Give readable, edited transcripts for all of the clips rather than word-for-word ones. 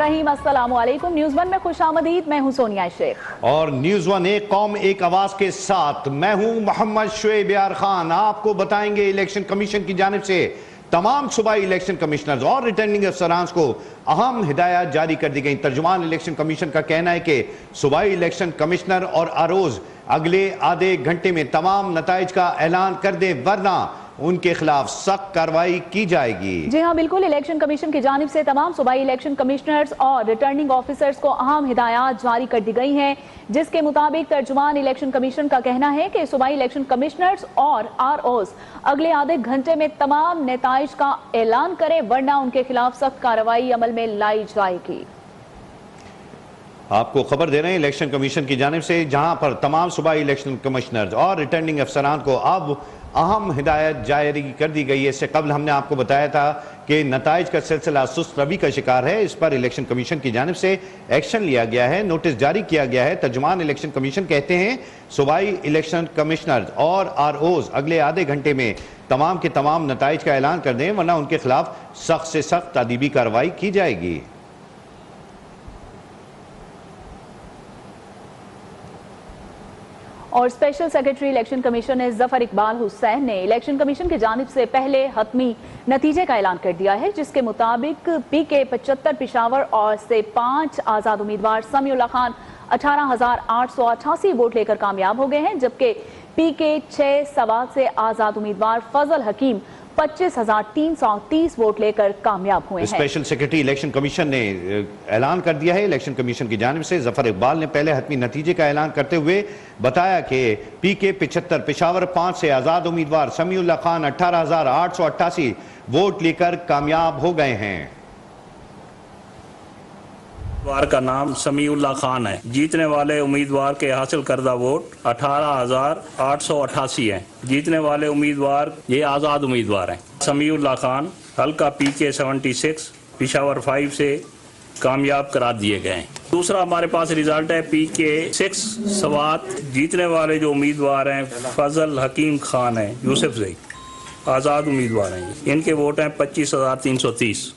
रहीम, अस्सलाम वालेकुम। News one में खुशामदीद। मैं हूं सोनिया शेख और न्यूज़ वन एक कौम एक आवाज के साथ मैं हूं मोहम्मद शुएब यार खान। आपको बताएंगे इलेक्शन कमीशन की जानिब से तमाम सूबाई इलेक्शन कमिश्नर्स और रिटर्निंग अफसरान को अहम हिदायत जारी कर दी गई। तर्जुमान इलेक्शन कमीशन का कहना है कि सूबाई इलेक्शन कमिश्नर और आरोज अगले आधे घंटे में तमाम नताइज का ऐलान कर दें, वरना उनके खिलाफ सख्त कार्रवाई की जाएगी। जी हाँ, बिल्कुल। इलेक्शन कमीशन की जानिब से तमाम सूबाई इलेक्शन कमिश्नर्स और रिटर्निंग ऑफिसर्स को अहम हिदायत जारी कर दी गई हैं, जिसके मुताबिक तर्जुमान इलेक्शन कमीशन का कहना है कि सूबाई इलेक्शन कमिश्नर्स और आरओज अगले आधे घंटे में तमाम नताइज का ऐलान करें, वरना उनके खिलाफ सख्त कार्रवाई अमल में लाई जाएगी। आपको खबर दे रहे हैं इलेक्शन कमीशन की जानिब से, जहां पर तमाम सूबाई इलेक्शन कमिश्नर्स और रिटर्निंग अफसरान को अब अहम हिदायत जारी कर दी गई है। इससे कबल हमने आपको बताया था कि नताइज का सिलसिला सुस्त रवि का शिकार है। इस पर इलेक्शन कमीशन की जानिब से एक्शन लिया गया है, नोटिस जारी किया गया है। तर्जुमान इलेक्शन कमीशन कहते हैं सूबाई इलेक्शन कमिश्नर्स और आरओज अगले आधे घंटे में तमाम के तमाम नताइज का ऐलान कर दें, वरना उनके खिलाफ सख्त से सख्त तादीबी कार्रवाई की जाएगी। और special secretary election commission Zafar Iqbal Hussain ने इलेक्शन कमीशन की जानिब से पहले हतमी नतीजे का ऐलान कर दिया है, जिसके मुताबिक पीके 75 पेशावर और से 5 आज़ाद उम्मीदवार समीउल्लाह खान 18,888 वोट लेकर कामयाब हो गए हैं, जबकि पीके 6 सवात से आज़ाद उम्मीदवार फजल हकीम 25,330 वोट लेकर कामयाब हुए हैं। स्पेशल सेक्रेटरी इलेक्शन कमीशन ने ऐलान कर दिया है। इलेक्शन कमीशन की जानिब से जफर इकबाल ने पहले हतमी नतीजे का ऐलान करते हुए बताया कि पीके 75 पेशावर 5 से आजाद उम्मीदवार समीउल्लाह खान 18,888 वोट लेकर कामयाब हो गए हैं। उम्मीदवार का नाम समीउल्लाह खान है। जीतने वाले उम्मीदवार के हासिल करदा वोट 18,888 हैं। जीतने वाले उम्मीदवार ये आज़ाद उम्मीदवार हैं। समीउल्लाह खान हल्का पीके 76 पेशावर 5 से कामयाब करा दिए गए हैं। दूसरा हमारे पास रिजल्ट है पीके 6 सवात। जीतने वाले जो उम्मीदवार हैं फजल हकीम खान है, यूसुफ से आज़ाद उम्मीदवार हैं। इनके वोट हैं 25,330।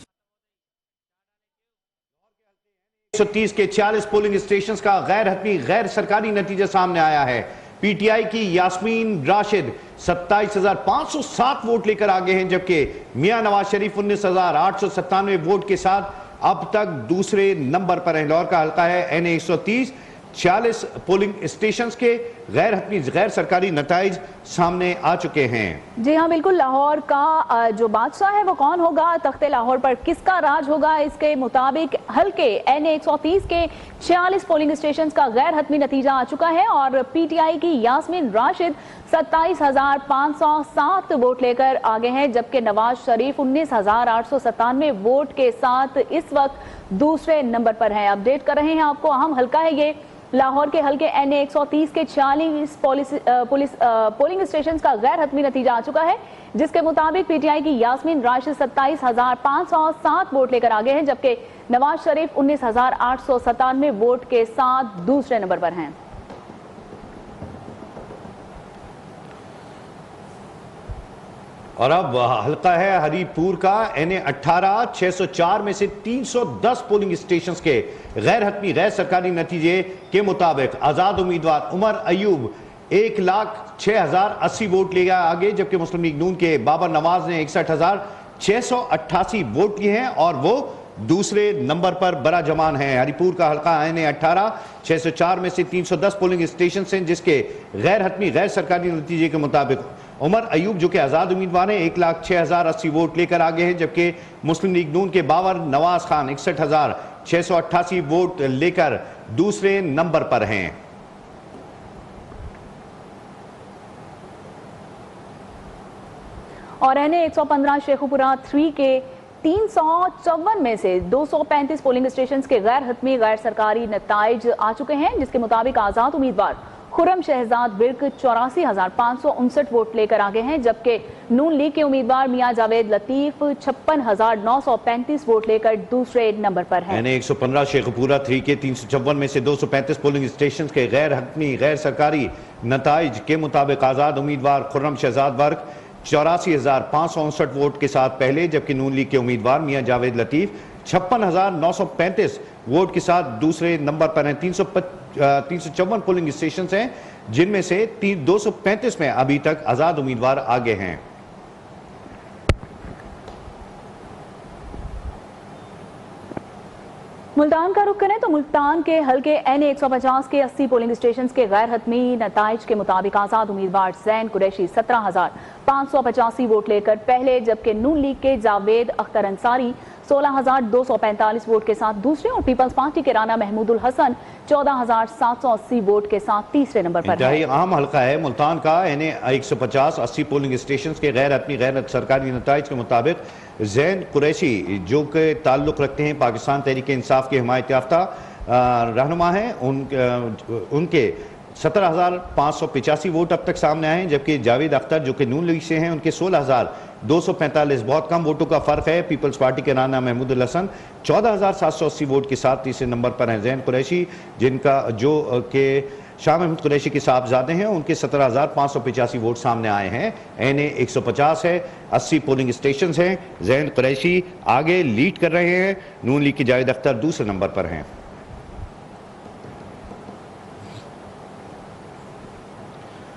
130 के 40 पोलिंग स्टेशंस का गैर हतमी गैर सरकारी नतीजा सामने आया है। पीटीआई की यास्मीन राशिद 27,507 वोट लेकर आगे हैं, जबकि मियां नवाज शरीफ 19,897 वोट के साथ अब तक दूसरे नंबर पर हैं। लाहौर का हल्का है NA 130। 40 पोलिंग स्टेशंस के गैर हतमी गैर सरकारी नताइज सामने आ चुके हैं। जी हाँ, बिल्कुल। लाहौर का जो बादशाह है वो कौन होगा, तख्ते लाहौर पर किसका राज होगा, इसके मुताबिक हल्के NA 130 के 46 पोलिंग स्टेशन का गैर हतमी नतीजा आ चुका है और पीटीआई की यास्मीन राशिद 27,507 वोट लेकर आगे हैं, जबकि नवाज शरीफ 19,897 वोट के साथ इस वक्त दूसरे नंबर पर हैं। अपडेट कर रहे हैं आपको, अहम हल्का है ये। लाहौर के हल्के NA 130 के 46 पोलिंग स्टेशन का गैर हतमी नतीजा आ चुका है, जिसके मुताबिक पीटीआई की यास्मीन राशिद 27,507 वोट लेकर आगे हैं, जबकि नवाज शरीफ 19,897 वोट के साथ दूसरे नंबर पर हैं। और अब हल्का है हरीपुर का NA 18। 604 में से 310 पोलिंग स्टेशंस के गैर हतमी गैर सरकारी नतीजे के मुताबिक आजाद उम्मीदवार उमर अयूब 1,06,080 वोट ले गया आगे, जबकि मुस्लिम लीग नून के बाबर नवाज ने 61,688 वोट लिए हैं और वो दूसरे नंबर पर बराजमान है। हरीपुर का हल्का NA 18। 604 में से 310 पोलिंग स्टेशन हैं, जिसके गैर हतमी गैर सरकारी नतीजे के मुताबिक उमर अयूब जो कि आज़ाद उम्मीदवार हैं 1,06,080 वोट लेकर आगे हैं, जबकि मुस्लिम लीग नून के बाबर नवाज खान 61,688 वोट लेकर दूसरे नंबर पर हैं। और NA 115 शेखुपुरा 3 के 354 में से 235 पोलिंग स्टेशन के गैर हतमी गैर सरकारी नताइज आ चुके हैं, जिसके मुताबिक आजाद उम्मीदवार खुर्रम शहजाद बिर्क 84,559 वोट लेकर आगे हैं, जबकि नून लीग के उम्मीदवार मियां जावेद लतीफ 56,935 वोट लेकर दूसरे नंबर पर हैं। NA 115 शेखुपुरा 3 के 354 में से 235 पोलिंग स्टेशन के गैर हतमी गैर सरकारी नताइज के मुताबिक आजाद उम्मीदवार खुर्रम शहजाद बिर्क 84,559 वोट के साथ पहले, जबकि नून लीग के उम्मीदवार मियां जावेद लतीफ 56,935 वोट के साथ दूसरे नंबर पर हैं। 354 पोलिंग स्टेशन हैं, जिनमें से 235 में अभी तक आजाद उम्मीदवार आगे हैं। मुल्तान का रुख करें तो मुल्तान के हल्के NA 150 के 80 पोलिंग स्टेशन के गैर हतमी नताइज के मुताबिक आजाद उम्मीदवार जैन कुरैशी 17,585 वोट लेकर पहले, जबकि नून लीग के जावेद अख्तर अंसारी 16,245 वोट के साथ दूसरे और पीपल्स पार्टी के राना महमूदुल हसन 14,780 वोट के साथ तीसरे नंबर पर इंतहाई अहम हल्का है मुल्तान का NA 150 80 पोलिंग स्टेशन के गैर हतमी गैर सरकारी नताइज के मुताबिक जैन कुरैशी, जो के ताल्लुक रखते हैं पाकिस्तान तहरीक इंसाफ के हिमायत याफ्ता रहनुमा हैं, उनके 17,585 वोट अब तक सामने आए हैं, जबकि जावेद अख्तर जो कि नून लीग से हैं उनके 16,245, बहुत कम वोटों का फर्क है। पीपल्स पार्टी के राना महमूदुल हसन 14,780 वोट के साथ तीसरे नंबर पर हैं। जैन कुरैशी, जिनका जो के शाह महमूद कुरैशी के साहबजादे हैं, उनके 17,585 वोट सामने आए हैं। NA 150 है, 80 पोलिंग स्टेशन हैं। जैन कुरैशी आगे लीड कर रहे हैं, नून लीग के जावेद अख्तर दूसरे नंबर पर हैं।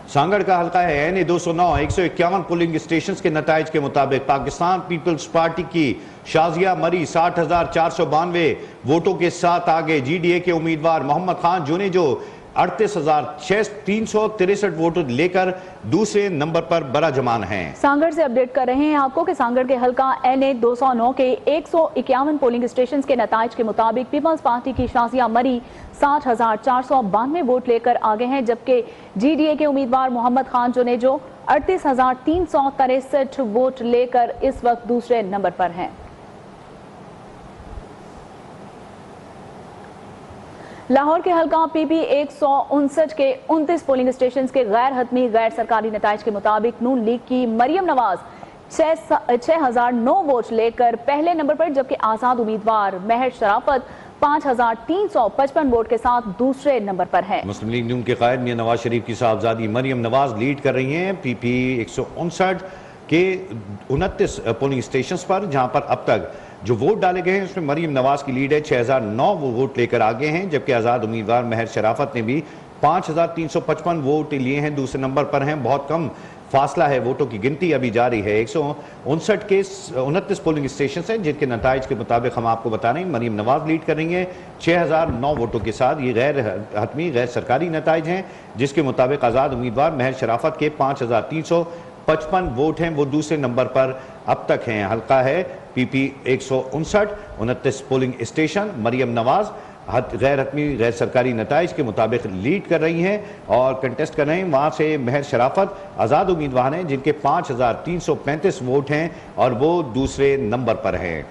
सांगड़ का हल्का है NA 209 151 पोलिंग स्टेशन के नताइज के मुताबिक पाकिस्तान पीपल्स पार्टी की शाजिया मरी 60,492 वोटों के साथ आगे। GDA के उम्मीदवार मोहम्मद खान जुनेजो 38,363 वोट लेकर दूसरे नंबर पर बराजमान हैं। सांगड़ से अपडेट कर रहे हैं आपको कि सांगड़ के हल्का NA 209 के 151 पोलिंग स्टेशन के नताइज के मुताबिक पीपल्स पार्टी की शाजिया मरी 60,492 वोट लेकर आगे हैं, जबकि GDA के उम्मीदवार मोहम्मद खान जुनेजो 38,363 वोट लेकर इस वक्त दूसरे नंबर पर हैं। लाहौर के हल्का PP 159 के 29 पोलिंग स्टेशन के गैर हतमी गैर सरकारी नताइज के मुताबिक नून लीग की मरियम नवाज 6,009 वोट लेकर पहले नंबर पर, जबकि आजाद उम्मीदवार महर शराफत 5,355 वोट के साथ दूसरे नंबर पर है। मुस्लिम लीग नून के कायद मियां नवाज शरीफ की साहबजादी मरियम नवाज लीड कर रही हैं PP 159 के 29 पोलिंग स्टेशन पर, जहां पर अब तक जो वोट डाले गए हैं उसमें मरियम नवाज की लीड है, 6,009 वोट लेकर आगे हैं, जबकि आजाद उम्मीदवार महर शराफत ने भी 5,355 वोट लिए हैं, दूसरे नंबर पर हैं। बहुत कम फासला है, वोटों की गिनती अभी जारी है। 159 के 29 पोलिंग स्टेशन हैं, जिनके नताइज के मुताबिक हम आपको बता रहे हैं मरियम नवाज लीड कर रही हैं 6,009 वोटों के साथ। ये गैर हतमी गैर सरकारी नताइज हैं, जिसके मुताबिक आजाद उम्मीदवार महर शराफत के 5,355 वोट हैं, वो दूसरे नंबर पर अब तक हैं। हल्का है PP 159 29 polling station. Maryam Nawaz गैर हतमी गैर सरकारी नताइज के मुताबिक लीड कर रही हैं और कंटेस्ट कर रहे हैं। वहां से महर शराफत आजाद उम्मीदवार हैं, जिनके 5,335 वोट हैं और वो दूसरे नंबर पर हैं।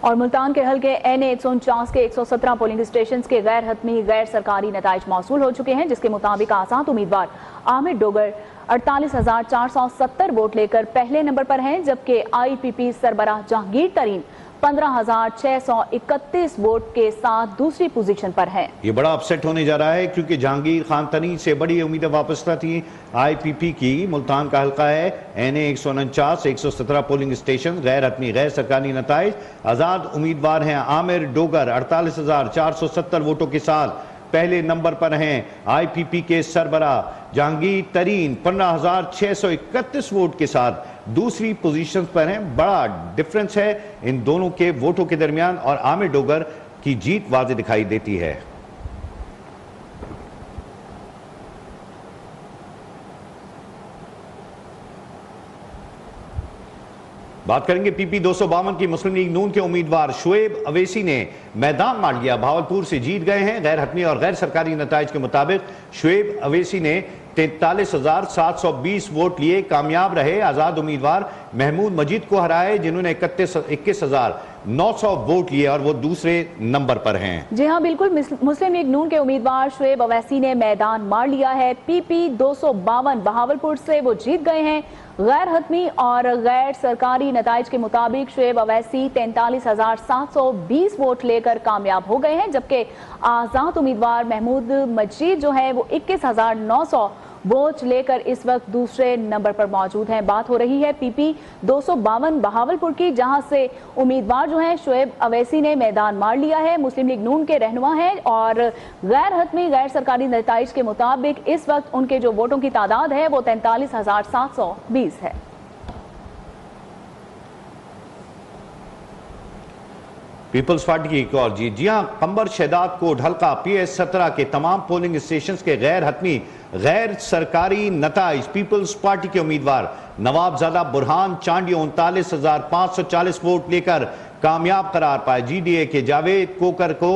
और मुल्तान के हल्के NA 149 के 117 पोलिंग स्टेशन के गैर हतमी गैर सरकारी नताइज मौसूल हो चुके हैं, जिसके मुताबिक आजाद उम्मीदवार आमिर डोगर 48,470 वोट लेकर पहले नंबर पर हैं, जबकि IPP सरबराह जहांगीर तरीन 15,631 वोट के साथ दूसरी पोजीशन पर है। ये बड़ा अपसेट होने जा रहा है, क्योंकि जहांगीर खान तरीन से बड़ी उम्मीदें वापसता थी IPP की। मुल्तान का हल्का है NA 149 117 पोलिंग स्टेशन गैर हतमी गैर सरकारी नताइज। आजाद उम्मीदवार हैं आमिर डोगर 48,470 वोटों के साथ पहले नंबर पर हैं। IPP के सरबराह जहांगीर तरीन 15,631 वोट के साथ दूसरी पोजीशन पर हैं। बड़ा डिफरेंस है इन दोनों के वोटों के दरमियान और आमिर डोगर की जीत वाज़ेह दिखाई देती है। बात करेंगे PP 252 की मुस्लिम लीग नून के उम्मीदवार शुएब अवैसी ने मैदान मार लिया, भावलपुर से जीत गए हैं। गैर हतमी और गैर सरकारी नताइज के मुताबिक शुएब अवैसी ने 43,720 वोट लिए कामयाब रहे। आजाद उम्मीदवार महमूद मजीद को हराए, जिन्होंने 21,900 वोट लिए और वो दूसरे नंबर पर हैं। जी हाँ, बिल्कुल। मुस्लिम लीग नून के उम्मीदवार शुएब अवैसी ने मैदान मार लिया है। PP 252 बहावलपुर से वो जीत गए हैं। गैर हतमी और गैर सरकारी नताइज के मुताबिक शुएब अवैसी 43,720 वोट लेकर कामयाब हो गए हैं, जबकि आजाद उम्मीदवार महमूद मजीद जो है वो 21,900 वोट लेकर इस वक्त दूसरे नंबर पर मौजूद हैं। बात हो रही है पीपी 252 बहावलपुर की, जहां से उम्मीदवार जो हैं शोएब अवैसी ने मैदान मार लिया है। मुस्लिम लीग नून के रहनुमा हैं और गैर हतमी गैर सरकारी नताइज के मुताबिक इस वक्त उनके जो वोटों की तादाद है वो 43,720 है। पीपल्स पार्टी की एक और जीत। जी हां, कंबर शहदाद कोट हल्का PS 17 के तमाम पोलिंग स्टेशन के गैर हतमी गैर सरकारी नताइज पीपल्स पार्टी के उम्मीदवार नवाबजादा बुरहान चांडियो 39,540 वोट लेकर कामयाब करार पाए। GDA के जावेद कोकर को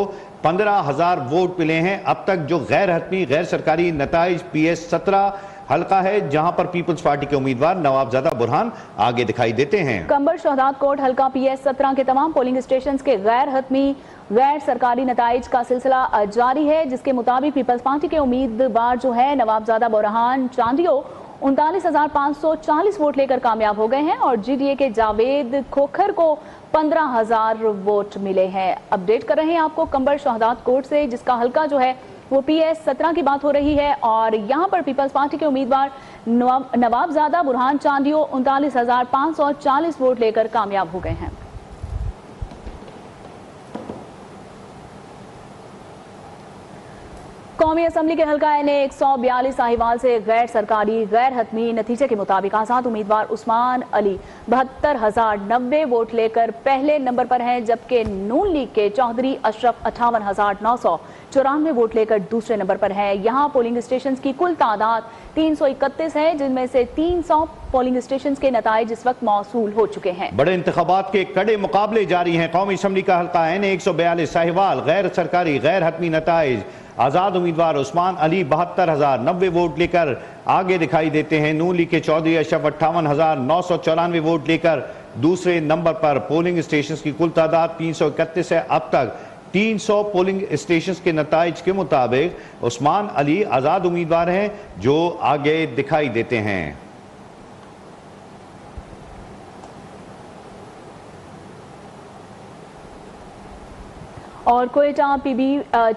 15,000 वोट मिले हैं। अब तक जो गैर हतमी गैर सरकारी नताइज PS 17 हल्का है, जहां पर पीपल्स पार्टी के उम्मीदवार नवाबजादा बुरहान आगे दिखाई देते हैं। कंबर शहदाद कोट हल्का PS 17 के तमाम पोलिंग स्टेशन के गैर हतमी गैर सरकारी नताइज का सिलसिला जारी है, जिसके मुताबिक पीपल्स पार्टी के उम्मीदवार जो है नवाबजादा बुरहान चांदियो 39,540 वोट लेकर कामयाब हो गए हैं और GDA के जावेद खोखर को 15,000 वोट मिले हैं। अपडेट कर रहे हैं आपको कंबर शहदाद कोट से, जिसका हल्का जो है वो PS 17 की बात हो रही है और यहां पर पीपल्स पार्टी के उम्मीदवार नवाबजादा बुरहान चांदियो 39,540 वोट लेकर कामयाब हो गए हैं। कौमी असम्बली के हल्का NA 142 साहिवाल से गैर सरकारी गैर हतमी नतीजे के मुताबिक आजाद उम्मीदवार उस्मान अली 72,090 वोट लेकर पहले नंबर पर हैं, जबकि नून लीग के चौधरी अशरफ 58,994 वोट लेकर दूसरे नंबर पर हैं। यहां पोलिंग स्टेशन की कुल तादाद 331 है, जिनमें से 300 पोलिंग स्टेशन के नताइज इस वक्त मौसूल हो चुके हैं। बड़े इंतखाबात के कड़े मुकाबले जारी हैं। कौमी असम्बली का हल्का NA 142 साहिवाल गैर सरकारी गैर हतमी नताइज आजाद उम्मीदवार उस्मान अली 72,090 वोट लेकर आगे दिखाई देते हैं। नून लीग के चौधरी अशरफ 58,994 वोट लेकर दूसरे नंबर पर। पोलिंग स्टेशन की कुल तादाद 331 है। अब तक 300 पोलिंग स्टेशन के नताइज के मुताबिक उस्मान अली आजाद उम्मीदवार हैं जो आगे दिखाई देते हैं। और कोयटा PB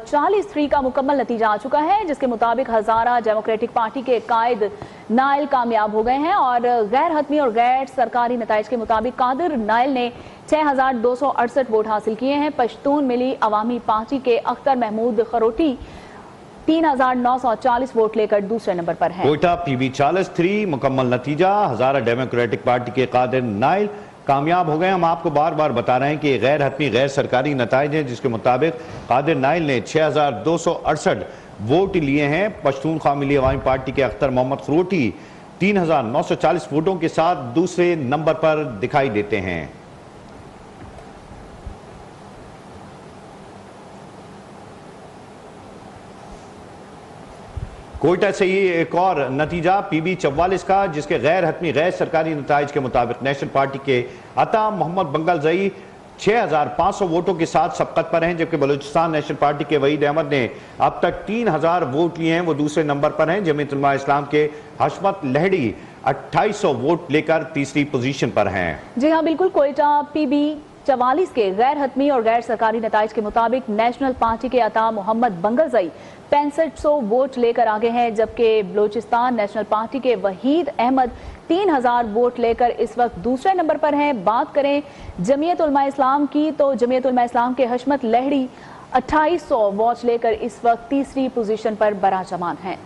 43 का मुकम्मल नतीजा आ चुका है, जिसके मुताबिक हजारा डेमोक्रेटिक पार्टी के कायद नाइल कामयाब हो गए हैं और गैर हतमी और गैर सरकारी नताइज के मुताबिक कादिर नाइल ने 6,268 वोट हासिल किए हैं। पश्तून मिली अवामी पार्टी के अख्तर महमूद खरोटी 3,940 वोट लेकर दूसरे नंबर पर हैं। कोयटा PB 43 मुकम्मल नतीजा हजारा डेमोक्रेटिक पार्टी के कादिर नाइल कामयाब हो गए। हम आपको बार बार बता रहे हैं कि गैर हतमी गैर सरकारी नताइज हैं, जिसके मुताबिक कादिर नाइल ने 6,268 वोट लिए हैं। पश्तून मिली अवामी पार्टी के अख्तर मोहम्मद खरोटी 3,940 वोटों के साथ दूसरे नंबर पर दिखाई देते हैं। कोयटा से ही एक और नतीजा PB 44 का, जिसके गैर हतमी गैर सरकारी नताइज के मुताबिक नेशनल पार्टी के अता मोहम्मद बंगलजई 6,500 वोटों के साथ सबकत पर हैं, जबकि बलूचिस्तान नेशनल पार्टी के वहीद अहमद ने अब तक 3,000 वोट लिए हैं, वो दूसरे नंबर पर हैं। जमीयत उलमा इस्लाम के हशमत लहड़ी 2,800 वोट लेकर तीसरी पोजीशन पर हैं। जी हाँ, बिल्कुल। कोयटा PB 44 के गैर हतमी और गैर सरकारी नताइज के मुताबिक नेशनल पार्टी के अता मोहम्मद बंगलजई 6500 वोट लेकर आगे हैं, जबकि बलूचिस्तान नेशनल पार्टी के वहीद अहमद 3,000 वोट लेकर इस वक्त दूसरे नंबर पर हैं। बात करें जमीयत उलमा इस्लाम की, तो जमीयत उलमा इस्लाम के हशमत लहड़ी 2,800 वोट लेकर इस वक्त तीसरी पोजीशन पर बराजमान हैं।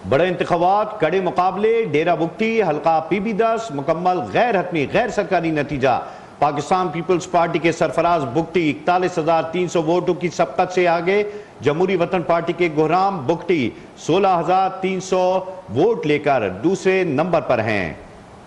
बड़े इंतखाबात कड़े मुकाबले डेरा बुगटी हल्का PB 10 मुकम्मल गैर हतमी गैर सरकारी नतीजा पाकिस्तान पीपल्स पार्टी के सरफराज बुगटी 41,300 वोटों की सबकत से आगे। जमहूरी वतन पार्टी के गुहराम बुगटी 16,300 वोट लेकर दूसरे नंबर पर हैं।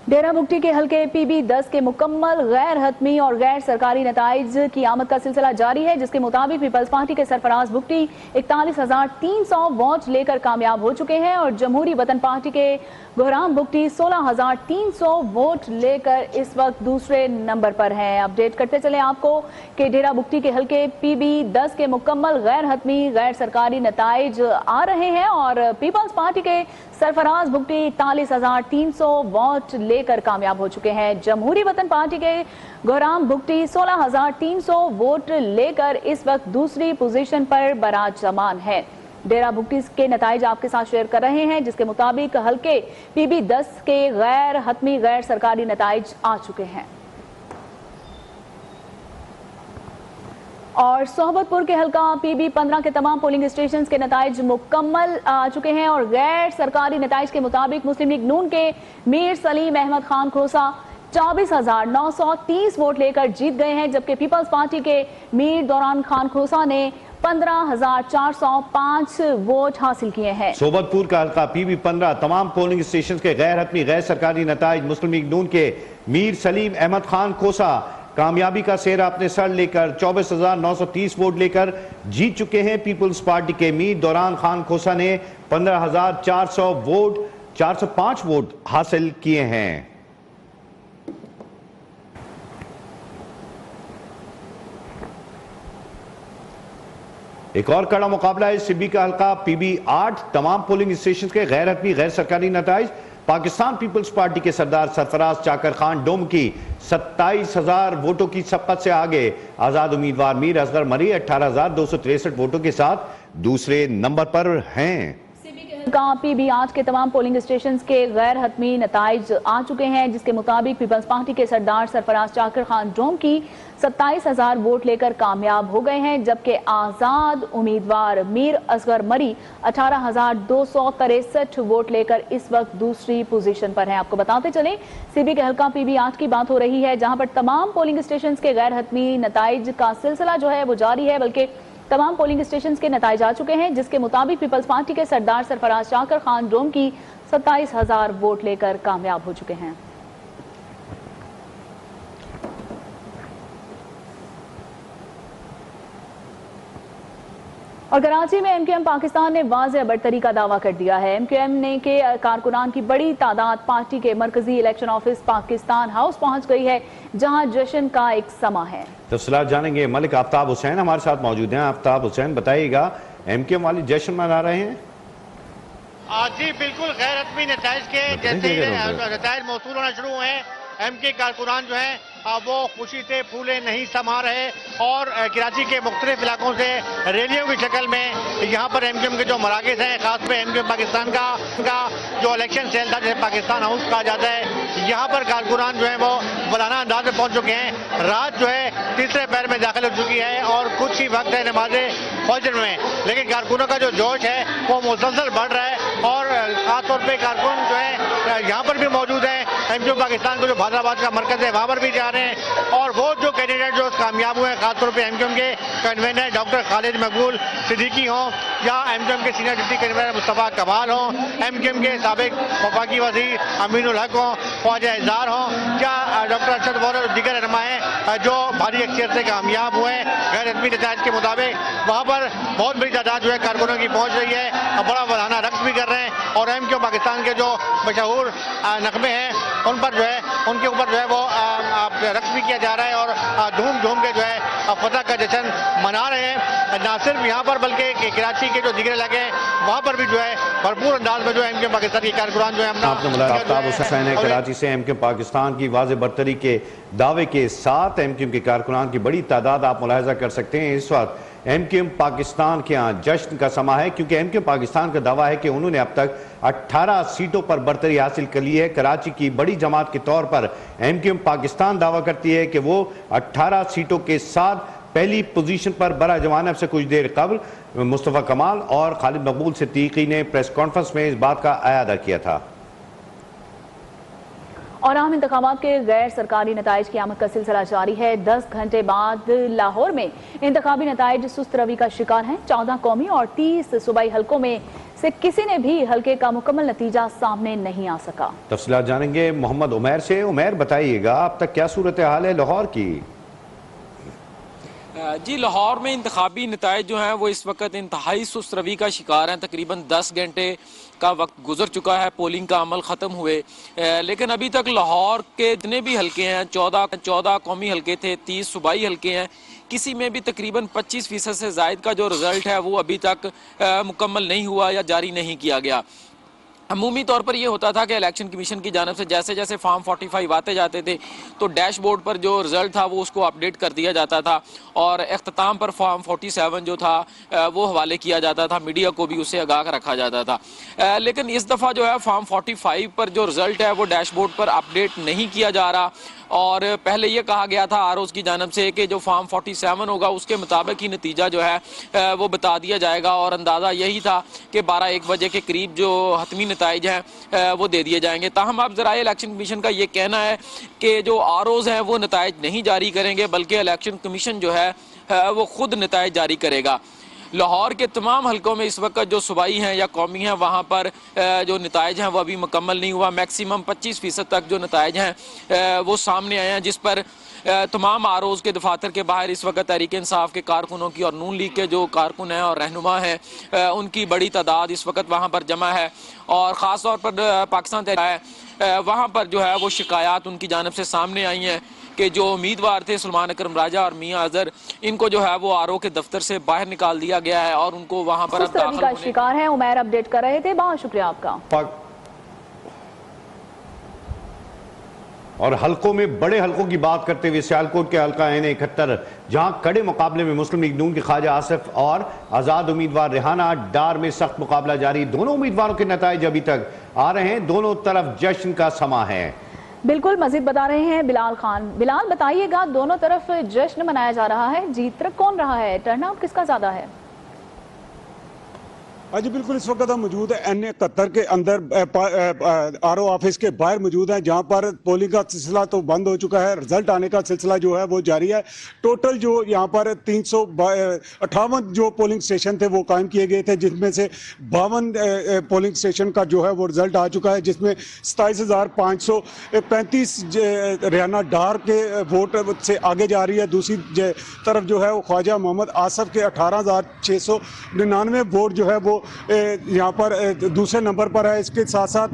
डेरा बुगटी के हल्के PB 10 के मुकम्मल गैर हतमी और गैर सरकारी नताइज की आमद का सिलसिला जारी है, जिसके मुताबिक पीपल्स पार्टी के सरफराज बुगटी 41,300 वोट लेकर कामयाब हो चुके हैं और जमहूरी वतन पार्टी के गुहराम बुगटी 16,300 वोट लेकर इस वक्त दूसरे नंबर पर हैं। अपडेट करते चले आपको कि डेरा बुगटी के हल्के PB 10 के मुकम्मल गैर हतमी गैर सरकारी नताइज आ रहे हैं और पीपल्स पार्टी के सरफराज बुगटी 41,300 वोट लेकर कामयाब हो चुके हैं। जमहूरी वतन पार्टी के गुलाम भुट्टी 16,300 वोट लेकर इस वक्त दूसरी पोजीशन पर बराजमान है। डेरा भुट्टी के नताइज आपके साथ शेयर कर रहे हैं, जिसके मुताबिक हल्के PB 10 के गैर हतमी गैर सरकारी नताइज आ चुके हैं और सोहबतपुर के हल्का PB 15 के तमाम पोलिंग स्टेशन के नताइज मुकम्मल आ चुके हैं और गैर सरकारी नताइज के मुताबिक मुस्लिम लीग नून के मीर सलीम अहमद खान खोसा 24,930 वोट लेकर जीत गए हैं, जबकि पीपल्स पार्टी के मीर दौरान खान खोसा ने 15,405 वोट हासिल किए हैं। सोबतपुर का हल्का PB 15 तमाम पोलिंग स्टेशन के गैर हतमी गैर सरकारी नताइज मुस्लिम लीग नून के मीर सलीम अहमद खान खोसा कामयाबी का सेहरा अपने सर लेकर 24,930 वोट लेकर जीत चुके हैं। पीपल्स पार्टी के मीर दौरान खान खोसा ने 405 वोट हासिल किए हैं। एक और कड़ा मुकाबला है सिब्बी का हल्का PB 8 तमाम पोलिंग स्टेशन के गैर हतमी गैर सरकारी नताइज पाकिस्तान पीपल्स पार्टी के सरदार सरफराज चाकर खान डोम की 27,000 वोटों की सबकत से आगे आजाद उम्मीदवार मीर असगर मरी 18,263 वोटों के साथ दूसरे नंबर पर हैं। PB 8 के तमाम पोलिंग स्टेशन के गैर हतमी नताइज आ चुके हैं, जिसके मुताबिक पीपल्स पार्टी के सरदार सरफराज चाकर खान डोम की 27,000 वोट लेकर कामयाब हो गए हैं, जबकि आजाद उम्मीदवार मीर असगर मरी 18,263 वोट लेकर इस वक्त दूसरी पोजीशन पर हैं। आपको बताते चलें सिब्बी के हल्का PB 8 की बात हो रही है, जहां पर तमाम पोलिंग स्टेशन के गैर हतमी नताइज का सिलसिला जो है वो जारी है, बल्कि तमाम पोलिंग स्टेशन के नताइज आ चुके हैं, जिसके मुताबिक पीपल्स पार्टी के सरदार सरफराज चाकर खान डोम की 27,000 वोट लेकर कामयाब हो चुके हैं। और कराची में MQM पाकिस्तान ने वाज़ेह बरतरी का दावा कर दिया है। MQM ने के कारकुनान की बड़ी तादाद पार्टी के मरकजी इलेक्शन ऑफिस पाकिस्तान हाउस पहुंच गई है, जहां जश्न का एक समा है। तफसीलात जानेंगे। मलिक आफ्ताब हुसैन हमारे साथ मौजूद हैं। आफ्ताब हुसैन, बताइएगा MQM वाले जश्न मना रहे हैं? जी बिल्कुल, गैर हतमी नताइज के जैसे नताइज मौसूल होना शुरू हुए हैं, MK कारकुनान जो है वो खुशी से फूले नहीं समा रहे और कराची के मुख्तलिफ इलाकों से रैलियों की शक्ल में यहाँ पर MQM के जो मराकज़ हैं, खास पे MQM पाकिस्तान का जो इलेक्शन सेल था, जैसे पाकिस्तान हाउस कहा जाता है, यहाँ पर कारकुनान जो है वो मौलाना अंदाज में पहुँच चुके हैं। रात जो है तीसरे पैर में दाखिल हो चुकी है और कुछ ही वक्त है नमाज फजर में, लेकिन कारकुनों का जो जोश है वो मुसलसल बढ़ रहा है और खासतौर पर कारकुन जो है यहाँ पर भी मौजूद है। MQM पाकिस्तान को जो फैसलाबाद का मरकज है वहाँ पर भी जा रहे हैं और वो जो कैंडिडेट जो कामयाब हुए हैं, खासतौर पे MQM के कन्वीनर डॉक्टर खालिद मकबूल सिद्दीकी हों या MQM के सीनियर डिप्टी कन्वीनर मुस्तफ़ा कमाल हों, MQM के साबिक वफाकी वज़ीर अमीनुल हक हों, ख्वाजा इज़हार हों या डॉक्टर अरशद वॉर और दीगर रहनुमा हैं जो भारी अक्सरियत से कामयाब हुए हैं। गैर हतमी नताइज के मुताबिक वहाँ पर बहुत बड़ी तादाद जो है कारकुनों की पहुँच रही है और बड़ा वराना रक्स भी कर रहे हैं और MQM पाकिस्तान के जो मशहूर नगमे हैं उन पर जो है उनके ऊपर जो है वो रक्स भी किया जा रहा है और धूम धूम के जो है फतह का जश्न मना रहे हैं। ना सिर्फ यहाँ पर बल्कि कराची के जो दीगर इलाके हैं वहाँ पर भी जो है भरपूर अंदाज में जो है MQM पाकिस्तान की कारकुनान जो है आफ्ताब हुसैन है कराची से MQM पाकिस्तान की वाज़ेह बरतरी के दावे के साथ MQM के कारकुनान की बड़ी तादाद आप मुलाहिजा कर सकते हैं। इस वक्त MQM पाकिस्तान के यहाँ जश्न का समा है, क्योंकि MQM पाकिस्तान का दावा है कि उन्होंने अब तक 18 सीटों पर बरतरी हासिल कर ली है। कराची की बड़ी जमात के तौर पर MQM पाकिस्तान दावा करती है कि वो 18 सीटों के साथ पहली पोजीशन पर बरा जमानत से कुछ देर कबल मुस्तफ़ा कमाल और खालिद मकबूल सिद्दीकी ने प्रेस कॉन्फ्रेंस में इस बात का अयादा किया था। और आम इंतखाबात के गैर सरकारी नताइज की आमद का सिलसिला जारी है। 10 घंटे बाद लाहौर में इंतखाबी नताइज सुस्त रवि का शिकार हैं। 14 कौमी और 30 सूबाई हलकों में से किसी ने भी हल्के का मुकम्मल नतीजा सामने नहीं आ सका। तफसीलात जानेंगे मोहम्मद उमैर से। उमैर, बताइएगा अब तक क्या सूरत हाल है लाहौर की? जी, लाहौर में इंतखाबी नताइज जो हैं वो इस वक्त इंतहाई सुस्त रवि का शिकार हैं। तकरीबन 10 घंटे का वक्त गुजर चुका है, पोलिंग का अमल ख़त्म हुए, लेकिन अभी तक लाहौर के जितने भी हलके हैं 14 कौमी हलके थे, 30 सूबाई हलके हैं, किसी में भी तकरीबन 25% से ज़ायद का जो रिज़ल्ट है वो अभी तक मुकम्मल नहीं हुआ या जारी नहीं किया गया। अमूमी तौर पर यह होता था कि इलेक्शन कमीशन की जानिब से जैसे जैसे फॉर्म 45 आते जाते थे तो डैशबोर्ड पर जो रिजल्ट था वो उसको अपडेट कर दिया जाता था और अख्ताम पर फॉर्म 47 जो था वो हवाले किया जाता था, मीडिया को भी उससे आगाह रखा जाता था। लेकिन इस दफ़ा जो है फॉर्म 45 पर जो रिजल्ट है वो डैशबोर्ड पर अपडेट नहीं किया जा रहा और पहले ये कहा गया था आरओज़ की जानिब से कि जो फॉर्म 47 होगा उसके मुताबिक ही नतीजा जो है वो बता दिया जाएगा और अंदाज़ा यही था कि 12-1 बजे के करीब जो हतमी नताइज हैं वो दे दिए जाएंगे। ताहम अब ज़राए इलेक्शन कमीशन का ये कहना है कि जो आरओज़ हैं वो नताइज नहीं जारी करेंगे बल्कि इलेक्शन कमीशन जो है वो खुद नताइज जारी करेगा। लाहौर के तमाम हलकों में इस वक्त जो सूबाई हैं या कौमी हैं वहाँ पर जो नताइज हैं वो अभी मुकम्मल नहीं हुआ। मैक्सिमम 25% तक जो नताइज हैं वो सामने आए हैं, जिस पर तमाम आरओज़ के दफातर के बाहर इस वक्त तहरीक इंसाफ के कारकुनों की और नून लीग के जो कारकुन हैं और रहनुमा हैं उनकी बड़ी तादाद इस वक्त वहाँ पर जमा है और ख़ास तौर पर पाकिस्तान तहरीक वहाँ पर जो है वो शिकायत उनकी जानिब से सामने आई हैं कि जो उम्मीदवार थे सलमान अकरम राजा और मियां अजहर, इनको जो है वो आरओ के दफ्तर से बाहर निकाल दिया गया है और उनको वहां पर का शिकार है। उमैर अपडेट कर रहे थे, बहुत शुक्रिया आपका। और हलकों में बड़े हलकों की बात करते हुए सियालकोट के हलका N71 जहां कड़े मुकाबले में मुस्लिम लीग नून के ख्वाजा आसिफ और आजाद उम्मीदवार रेहाना डार में सख्त मुकाबला जारी। दोनों उम्मीदवारों के नताइज अभी तक आ रहे हैं, दोनों तरफ जश्न का समा है। बिल्कुल, मजीद बता रहे हैं बिलाल खान। बिलाल बताइएगा, दोनों तरफ जश्न मनाया जा रहा है, जीत तक कौन रहा है, टर्नआउट किसका ज्यादा है? जी बिल्कुल, इस वक्त हम मौजूद है N71 के अंदर आरओ ऑफिस के बाहर मौजूद हैं, जहां पर पोलिंग का सिलसिला तो बंद हो चुका है, रिजल्ट आने का सिलसिला जो है वो जारी है। टोटल जो यहां पर 358 जो पोलिंग स्टेशन थे वो कायम किए गए थे, जिसमें से 52 पोलिंग स्टेशन का जो है वो रिजल्ट आ चुका है, जिसमें 27,535 रेहाना डार के वोट से आगे जा रही है। दूसरी तरफ जो है वो ख्वाजा मोहम्मद आसफ के 18,699 वोट जो है वो यहाँ पर दूसरे नंबर पर है। इसके साथ साथ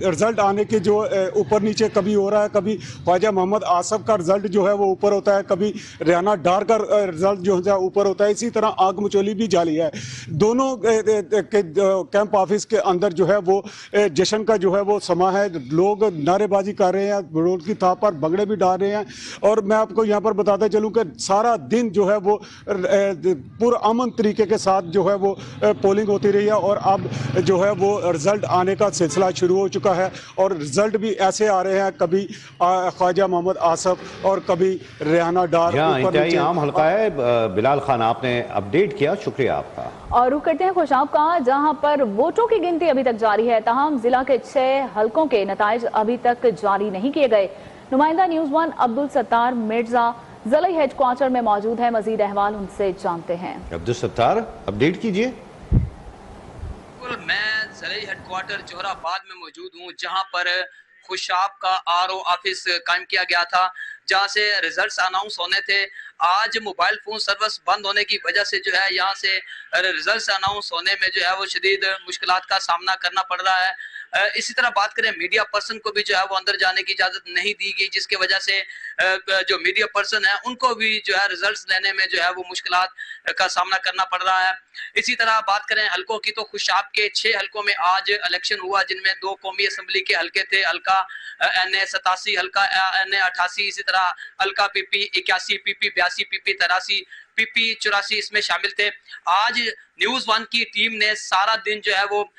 रिजल्ट आने के जो ऊपर नीचे कभी हो रहा है, कभी ख्वाजा मोहम्मद आसफ का रिजल्ट जो है वो ऊपर होता है, कभी रेहाना डार का रिजल्ट जो है ऊपर होता है। इसी तरह आग मचोली भी जारी है। दोनों के कैंप ऑफिस के अंदर जो है वो जश्न का जो है वो समा है। लोग नारेबाजी कर रहे हैं, रोड की थाप पर भंगड़े भी डाल रहे हैं और मैं आपको यहाँ पर बताता चलूँ कि सारा दिन जो है वो पुरअमन तरीके के साथ जो है वो पोलिंग होती रही है और अब जो है वो रिजल्ट आने का सिलसिला शुरू हो चुका है और रिजल्ट भी ऐसे आ रहे हैं, कभी ख्वाजा मोहम्मद आसफ और कभी रेहाना डार। आम हल्का है। बिलाल खान, आपने अपडेट किया, शुक्रिया आपका। और रुक करते हैं खुशाब का, जहां पर वोटों की गिनती अभी तक जारी है। तमाम जिला के 6 हलकों के नताइज अभी तक जारी नहीं किए गए। नुमाइंदा न्यूज़ 1 अब्दुल सत्तार मिर्जा ज़िला हेडक्वार्टर में मौजूद है, मजीद अहवाल उनसे जानते हैं। अब्दुल सत्तार, अपडेट कीजिए। मैं ज़िला हेडक्वार्टर जोहराबाद में मौजूद हूँ, जहाँ पर खुशाब का आरओ ऑफिस कायम किया गया था, जहाँ से रिजल्ट्स अनाउंस होने थे। आज मोबाइल फोन सर्विस बंद होने की वजह से जो है यहाँ से रिजल्ट्स अनाउंस होने में जो है वो शदीद मुश्किलात का सामना करना पड़ रहा है। इसी तरह बात करें, मीडिया पर्सन को भी जो है वो अंदर जाने की इजाजत नहीं दी गई, जिसकी वजह से जो मीडिया पर्सन है उनको भी जो है रिजल्ट्स लेने में जो है वो मुश्किलात का सामना करना पड़ रहा है। इसी तरह बात करें हलकों की, तो खुशाब के 6 हलकों में आज इलेक्शन हुआ, जिनमें 2 कौमी असम्बली के हलके थे, हल्का NA87, हल्का NA88, इसी तरह हल्का PP 81, PP 82, PP 83, PP 84 इसमें शामिल थे। आज न्यूज़ 1 की टीम ने सारा दिन जो है वो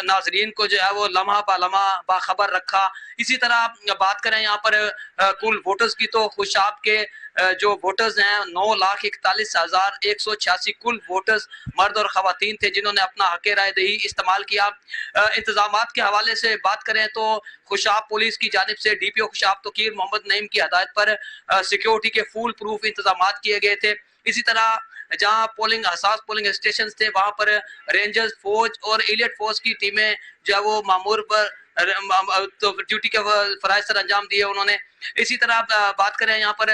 नाजरीन को जो है वो लम्हा बाखबर रखा। इसी तरह बात करें यहाँ पर कुल वोटर्स की, तो खुशाब के जो वोटर्स हैं 9,41,186 कुल वोटर्स मर्द और खवातीन थे, जिन्होंने अपना हक राय दही इस्तेमाल किया। इंतजामात के हवाले से बात करें तो खुशाब पुलिस की जानिब से DPO खुशाब तोकीर मोहम्मद नईम की हदायत पर सिक्योरिटी के फुल प्रूफ इंतजामात किए गए थे। इसी तरह जहां हसास पोलिंग स्टेशन थे, वहां पर रेंजर्स फौज और एलियट फोर्स की टीमें जो है वो मामूर पर तो ड्यूटी के फराइज सर अंजाम दिए उन्होंने। इसी तरह बात करें यहाँ पर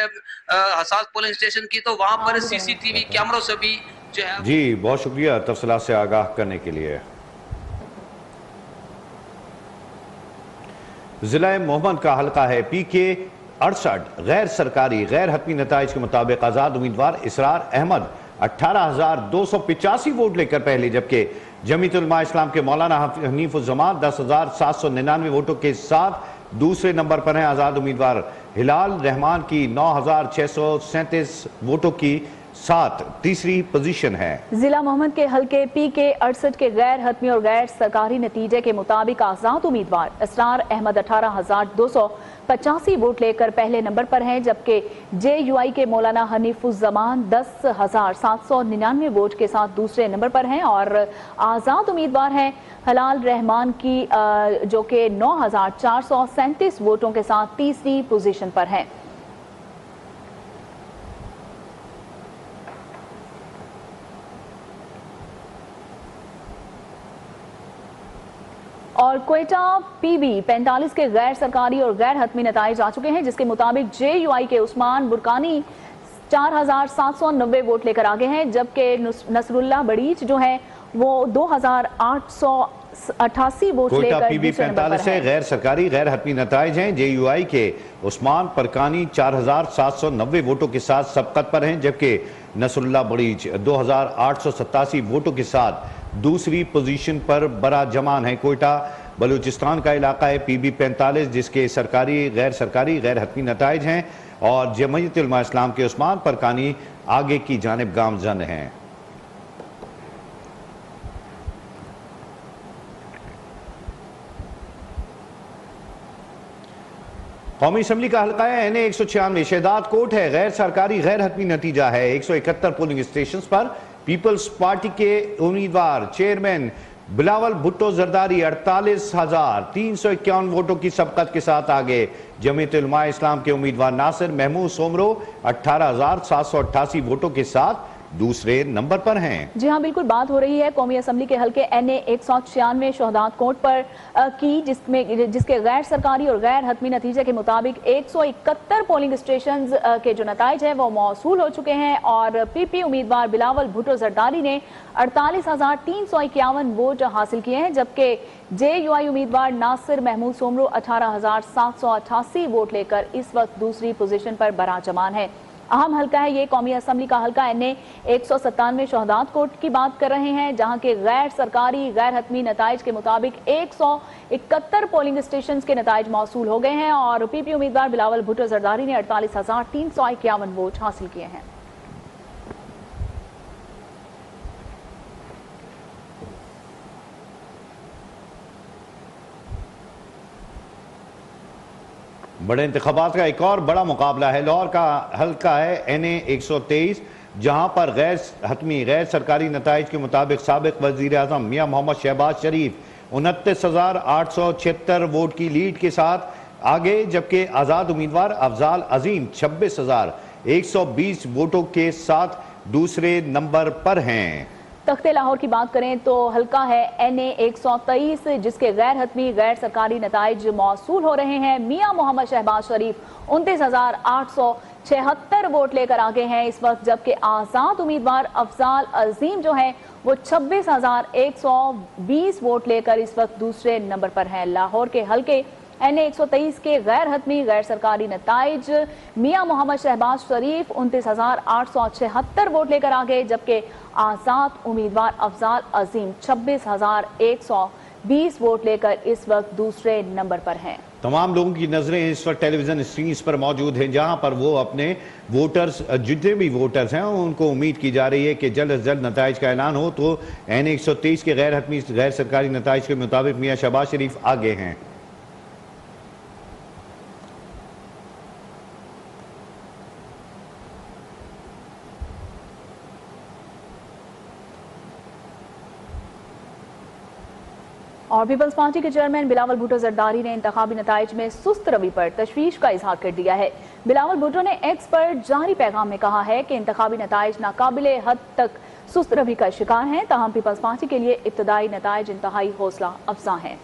हसास पोलिंग स्टेशन की, तो वहां पर CCTV कैमरों से भी जो है। जी बहुत शुक्रिया तफसीलात से आगाह करने के लिए। जिला मोहम्मद का हल्का है PK 68 गैर सरकारी गैर हतमी नताइज के मुताबिक आज़ाद उम्मीदवार इसरार अहमद 18,285 वोट लेकर पहले, जबकि जमीयत उलमा इस्लाम के मौलाना हनीफुज़्ज़मान 10,799 वोटों के साथ दूसरे नंबर पर हैं। आज़ाद उम्मीदवार हिलाल रहमान की 9,637 वोटों की साथ तीसरी पोजीशन है। जिला मोहम्मद के हल्के पी के 68 के गैर हतमी और गैर सरकारी नतीजे के मुताबिक आजाद उम्मीदवार असरार अहमद 18,285 वोट लेकर पहले नंबर पर हैं, जबकि JUI के मौलाना हनीफुज़्ज़मान 10,799 वोट के साथ दूसरे नंबर पर हैं और आजाद उम्मीदवार हैं हिलाल रहमान की जो कि 9,437 वोटों के साथ तीसरी पोजीशन पर हैं। और क्वेटा PB 45 के गैर सरकारी और गैर हतमी नताइज आ चुके हैं, जिसके मुताबिक JUI के उस्मान बुरकानी 4,790 वोट लेकर आगे हैं, जबकि नसरुल्लाह बड़ीच जो है वो 2,888 वोट लेकर PB 45 से गैर सरकारी गैर हतमी नताइज हैं। JUI के उस्मान परकानी 4,790 वोटों के साथ सबकत पर हैं, जबकि नसरुल्लाह बड़ीच 2,887 वोटों के साथ दूसरी पोजीशन पर बरा जमान है। कोयटा बलूचिस्तान का इलाका है PB 45, जिसके सरकारी गैर हतमी नताइज हैं और जमीयत उलमा इस्लाम के उस्मान परकानी आगे की जानिब गामजन हैं। कौमी असम्बली का हल्का है NA 196 शहदाद कोट है, गैर सरकारी गैर हतमी नतीजा है। 171 पोलिंग स्टेशन पर पीपल्स पार्टी के उम्मीदवार चेयरमैन बिलावल भुट्टो जरदारी 48,351 वोटों की सबकत के साथ आगे। जमीयत उलमा इस्लाम के उम्मीदवार नासिर महमूद सोमरो 18,788 वोटों के साथ दूसरे नंबर पर हैं। जी हाँ, बिल्कुल बात हो रही है कौमी असम्बली के हल्के NA 196 शहदाद कोट पर की, जिसके गैर सरकारी और गैर हतमी नतीजे के मुताबिक 171 पोलिंग स्टेशन के जो नताइज है वो मौसूल हो चुके हैं और PP उम्मीदवार बिलावल भुट्टो जरदारी ने 48,351 वोट हासिल किए हैं, जबकि JUI उम्मीदवार नासिर महमूद सोमरो 18,788 वोट लेकर इस वक्त दूसरी पोजीशन पर बराजमान है। अहम हल्का है ये कौमी असम्बली का हल्का NA 197 शहदाद कोट की बात कर रहे हैं, जहां के गैर सरकारी गैर हतमी नताइज के मुताबिक 171 पोलिंग स्टेशन के नताइज मौसूल हो गए हैं और PP उम्मीदवार बिलावल भुट्टो जरदारी ने 48,351 वोट हासिल किए हैं। बड़े इंतखाबात का एक और बड़ा मुकाबला है। लाहौर का हल्का है NA 123, जहां पर गैर हतमी गैर सरकारी नताइज के मुताबिक साबिक वजीर आजम मियाँ मोहम्मद शहबाज शरीफ 29,876 वोट की लीड के साथ आगे, जबकि आज़ाद उम्मीदवार अफजाल अजीम 26,120 वोटों के साथ दूसरे नंबर पर हैं। तख्ते लाहौर की बात करें तो हल्का है NA 123, जिसके गैर हतमी गैर सरकारी नताइज मौसूल हो रहे हैं। मियाँ मोहम्मद शहबाज शरीफ 29,876 वोट लेकर आगे हैं इस वक्त, जबकि आज़ाद उम्मीदवार अफजाल अजीम जो है वो 26,120 वोट लेकर इस वक्त दूसरे नंबर पर हैं। लाहौर के हल्के NA 123 के गैर हतमी गैर सरकारी नताइज मियाँ मोहम्मद शहबाज शरीफ 29,876 वोट लेकर आगे, जबकि आज़ाद उम्मीदवार अफजाल अजीम 26,120 वोट लेकर इस वक्त दूसरे नंबर पर हैं। तमाम लोगों की नजरें इस वक्त टेलीविजन स्क्रीन पर मौजूद हैं, जहां पर वो अपने वोटर्स जितने भी वोटर्स हैं उनको उम्मीद की जा रही है कि जल्द से जल्द नताइज का ऐलान हो। तो NA 123 के गैर हतमी गैर सरकारी नताइज के मुताबिक मियाँ शहबाज शरीफ आगे हैं। और पीपल्स पार्टी के चेयरमैन बिलावल भुट्टो जरदारी ने इंतखाबी नताइज में सुस्त रवि पर तशवीश का इजहार कर दिया है। बिलावल भुट्टो ने X पर जारी पैगाम में कहा है कि इंतखाबी नताइज नाकाबिले हद तक सुस्त रवि का शिकार हैं, ताहम पीपल्स पार्टी के लिए इब्तदाई नताइज इंतहाई हौसला अफजा हैं।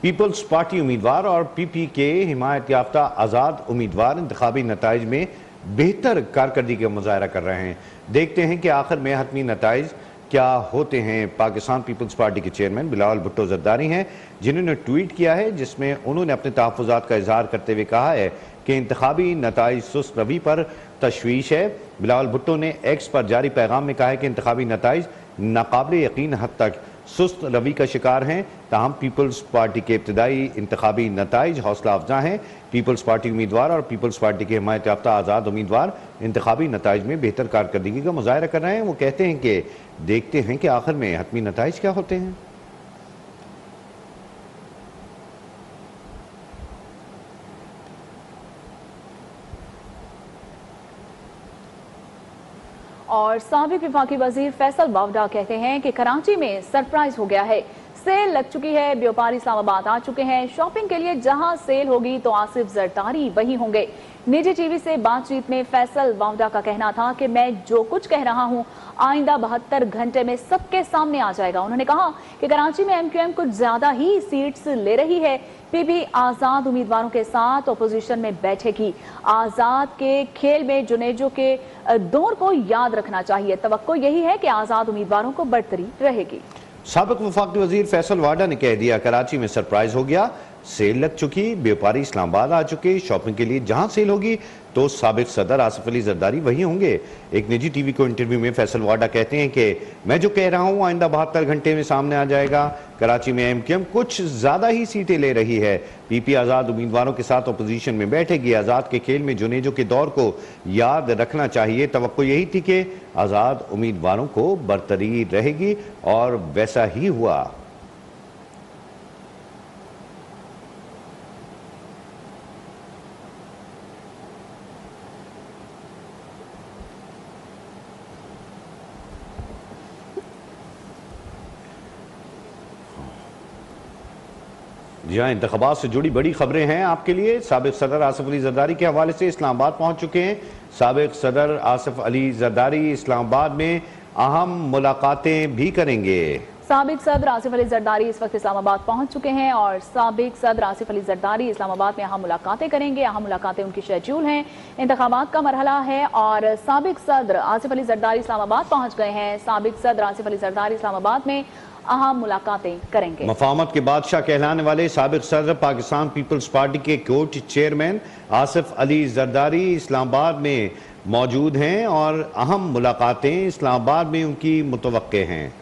पीपल्स पार्टी उम्मीदवार और PP के हिमायत याफ्ता आज़ाद उम्मीदवार इंतखाबी नताइज में बेहतर कारकर्दगी का मुजाहरा कर रहे हैं। देखते हैं कि आखिर में हतमी नताइज क्या होते हैं। पाकिस्तान पीपल्स पार्टी के चेयरमैन बिलावल भुट्टो जरदारी हैं, जिन्होंने ट्वीट किया है जिसमें उन्होंने अपने तहफ़्फ़ुज़ात का इजहार करते हुए कहा है कि इंतखाबी नताइज सुस्त रवि पर तशवीश है। बिलावल भुट्टो ने एक्स पर जारी पैगाम में कहा है कि इंतखाबी नताइज नाकाबिल यकीन हद तक सुस्त रवि का शिकार हैं, ताहम पीपल्स पार्टी के इब्तदाई इंतखाबी नताइज हौसला अफजा हैं। पीपल्स पार्टी उम्मीदवार और पीपल्स पार्टी के हिमायत याफ्ता आज़ाद उम्मीदवार इंतखाबी नताइज में बेहतर कारकर्दगी का मुजाहरा कर रहे हैं। वो कहते हैं कि देखते हैं कि आखिर में हतमी नताइज क्या होते हैं। और साबिक विफाकी वजीर फैसल बावडा कहते हैं कि कराची में सरप्राइज हो गया है, सेल लग चुकी है, व्यापारी इस्लामाबाद आ चुके हैं, शॉपिंग के लिए जहां सेल होगी तो आसिफ जरदारी वही होंगे। निजी टीवी से बातचीत में फैसल बावडा का कहना था कि मैं जो कुछ कह रहा हूं आइंदा 72 घंटे में सबके सामने आ जाएगा। उन्होंने कहा कि कराची में एमक्यूएम कुछ ज्यादा ही सीट्स ले रही है, पीपी आजाद उम्मीदवारों के साथ अपोजिशन में बैठेगी। आजाद के खेल में जुनेजो के दौर को याद रखना चाहिए, तवक्को यही है कि आजाद उम्मीदवारों को बढ़तरी रहेगी। साबिक वफाकी वजीर फैसल वाडा ने कह दिया कराची में सरप्राइज हो गया, सेल लग चुकी, व्यापारी इस्लामाबाद आ चुके, शॉपिंग के लिए जहां सेल होगी तो साबिक सदर आसिफ अली जरदारी वही होंगे। एक निजी टीवी को इंटरव्यू में फैसल वाडा कहते हैं कि मैं जो कह रहा हूं आइंदा 72 घंटे में सामने आ जाएगा। कराची में एमक्यूएम कुछ ज्यादा ही सीटें ले रही है, पीपी आजाद उम्मीदवारों के साथ अपोजिशन में बैठेगी। आजाद के खेल में जुनेजो के दौर को याद रखना चाहिए, तवक्को यही थी कि आजाद उम्मीदवारों को बरतरी रहेगी और वैसा ही हुआ। जी हाँ, इंतखाबात से जुड़ी बड़ी खबरें हैं आपके लिए। साबिक सदर आसिफ अली जरदारी के हवाले से इस्लामाबाद पहुंच चुके हैं। साबिक सदर आसिफ अली जरदारी इस्लामाबाद में अहम मुलाकातें भी करेंगे। साबिक सदर आसिफ अली जरदारी इस वक्त इस्लामाबाद पहुंच चुके हैं और साबिक सदर आसिफ अली जरदारी इस्लामाबाद में अहम मुलाकातें करेंगे। अहम मुलाकातें उनकी शेड्यूल हैं, इंतखाबात का मरहला है और साबिक सदर आसिफ अली जरदारी इस्लामाबाद पहुंच गए हैं। साबिक सदर आसिफ अली जरदारी इस्लामाबाद में अहम मुलाकातें करेंगे। मफाहमत के बादशाह कहलाने वाले साबिक सदर पाकिस्तान पीपल्स पार्टी के कोर्ट चेयरमैन आसिफ अली जरदारी इस्लामाबाद में मौजूद हैं और अहम मुलाकातें इस्लामाबाद में उनकी मुतवक्के हैं।